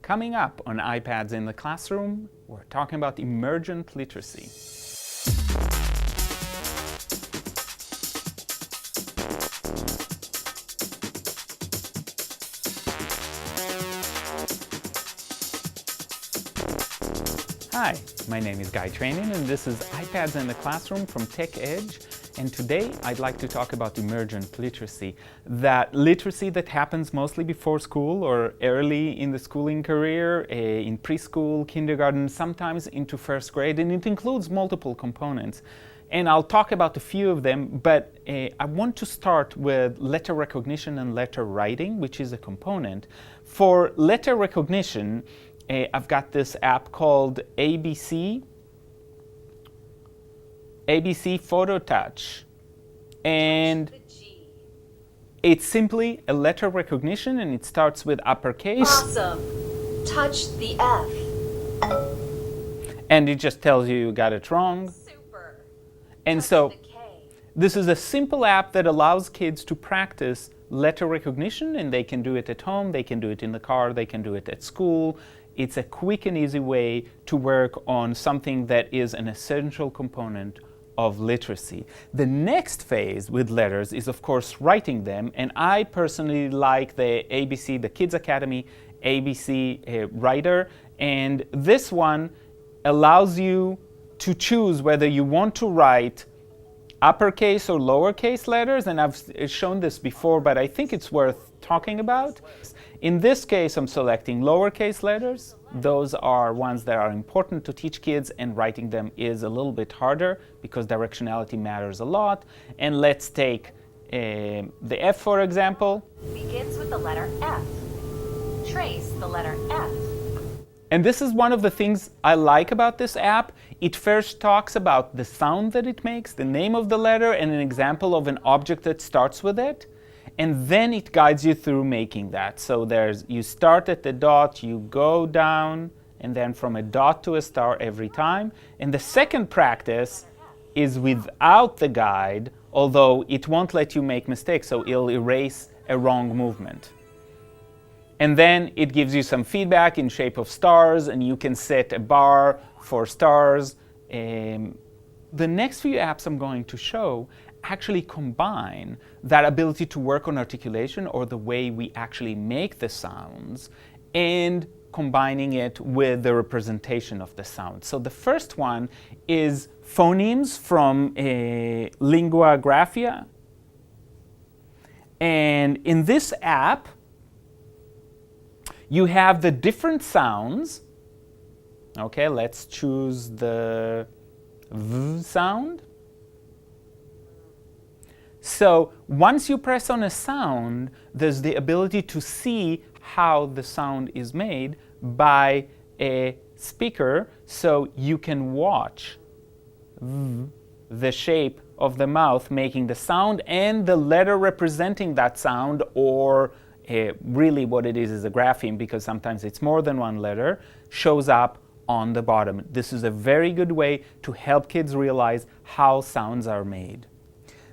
Coming up on iPads in the classroom, we're talking about emergent literacy. Hi, my name is Guy Trainin, and this is iPads in the Classroom from TechEdge. And today I'd like to talk about emergent literacy. That literacy that happens mostly before school or early in the schooling career, in preschool, kindergarten, sometimes into first grade, and it includes multiple components. And I'll talk about a few of them, but I want to start with letter recognition and letter writing, which is a component. For letter recognition, I've got this app called ABC Photo Touch, and it's simply a letter recognition, and it starts with uppercase. Awesome. Touch the F. And it just tells you got it wrong. Super. And Touch so the K. this is a simple app that allows kids to practice letter recognition, and they can do it at home, they can do it in the car, they can do it at school. It's a quick and easy way to work on something that is an essential component of literacy. The next phase with letters is, of course, writing them, and I personally like the ABC, the Kids Academy ABC writer, and this one allows you to choose whether you want to write uppercase or lowercase letters, and I've shown this before, but I think it's worth talking about. In this case, I'm selecting lowercase letters. Those are ones that are important to teach kids, and writing them is a little bit harder because directionality matters a lot. And let's take the F, for example. Begins with the letter F. Trace the letter F. And this is one of the things I like about this app. It first talks about the sound that it makes, the name of the letter, and an example of an object that starts with it. And then it guides you through making that. So you start at the dot, you go down, and then from a dot to a star every time. And the second practice is without the guide, although it won't let you make mistakes, so it'll erase a wrong movement. And then it gives you some feedback in shape of stars, and you can set a bar for stars. The next few apps I'm going to show actually combine that ability to work on articulation, or the way we actually make the sounds, and combining it with the representation of the sound. So the first one is Phonemes from Lingua Graphia. And in this app, you have the different sounds. Okay, let's choose the V sound. So once you press on a sound, there's the ability to see how the sound is made by a speaker, so you can watch the shape of the mouth making the sound and the letter representing that sound, or really what it is a grapheme, because sometimes it's more than one letter, shows up on the bottom. This is a very good way to help kids realize how sounds are made.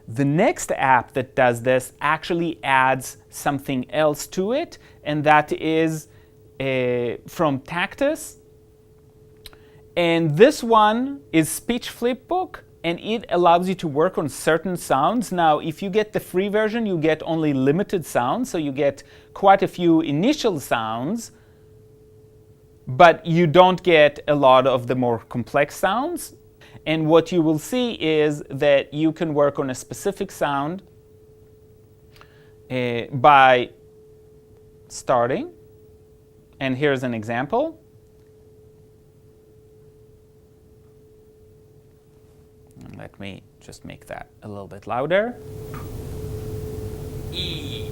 The next app that does this actually adds something else to it, and that is from Tactus. And this one is Speech Flipbook, and it allows you to work on certain sounds. Now, if you get the free version, you get only limited sounds, so you get quite a few initial sounds, but you don't get a lot of the more complex sounds. And what you will see is that you can work on a specific sound by starting. And here's an example. And let me just make that a little bit louder. E.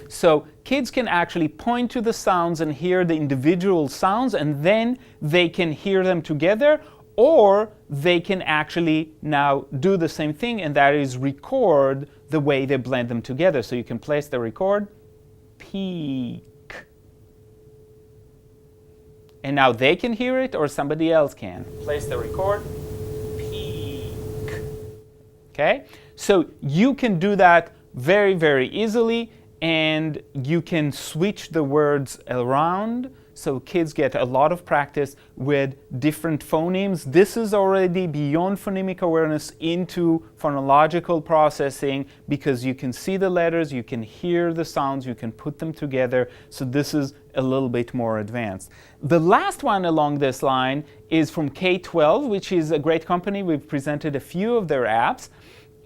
So kids can actually point to the sounds and hear the individual sounds, and then they can hear them together. Or they can actually now do the same thing, and that is record the way they blend them together. So you can place the record, peak. And now they can hear it, or somebody else can. Place the record, peak. Okay? So you can do that very, very easily, and you can switch the words around, so kids get a lot of practice with different phonemes. This is already beyond phonemic awareness into phonological processing, because you can see the letters, you can hear the sounds, you can put them together. So this is a little bit more advanced. The last one along this line is from K-12, which is a great company. We've presented a few of their apps.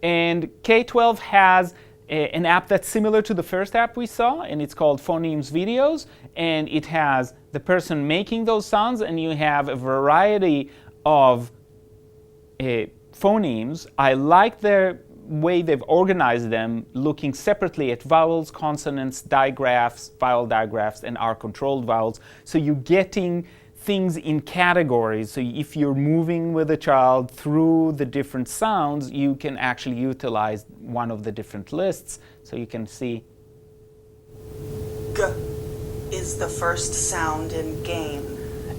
And K-12 has an app that's similar to the first app we saw, and it's called Phonemes Videos, and it has the person making those sounds, and you have a variety of phonemes. I like the way they've organized them, looking separately at vowels, consonants, digraphs, vowel digraphs, and R-controlled vowels. So you're getting things in categories. So if you're moving with a child through the different sounds, you can actually utilize one of the different lists. So you can see. G is the first sound in game.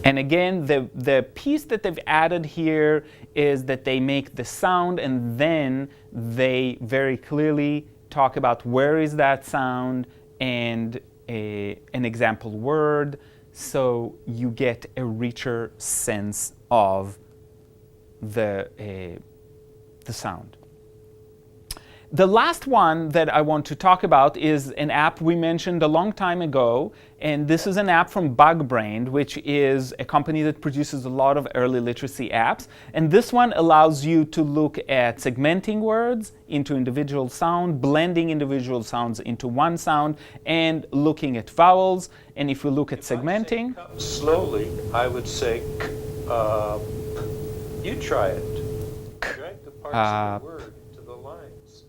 And again, the piece that they've added here is that they make the sound, and then they very clearly talk about where is that sound and an example word. So you get a richer sense of the sound. The last one that I want to talk about is an app we mentioned a long time ago, and this is an app from Bugbrained, which is a company that produces a lot of early literacy apps. And this one allows you to look at segmenting words into individual sound, blending individual sounds into one sound, and looking at vowels. And if we look at segmenting, slowly, I would say, you try it. Drag the parts of the word to the lines.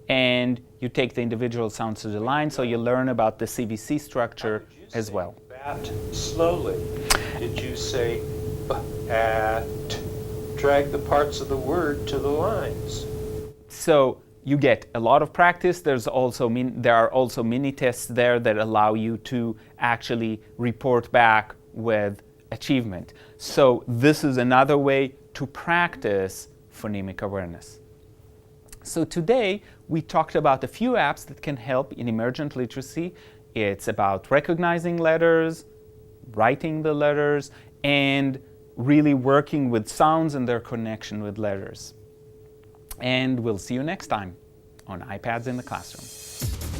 And you take the individual sounds to the line, so you learn about the CVC structure as well. Bat slowly. Did you say at? Drag the parts of the word to the lines. So you get a lot of practice. There are also mini tests there that allow you to actually report back with achievement. So this is another way to practice phonemic awareness. So today we talked about a few apps that can help in emergent literacy. It's about recognizing letters, writing the letters, and really working with sounds and their connection with letters. And we'll see you next time on iPads in the Classroom.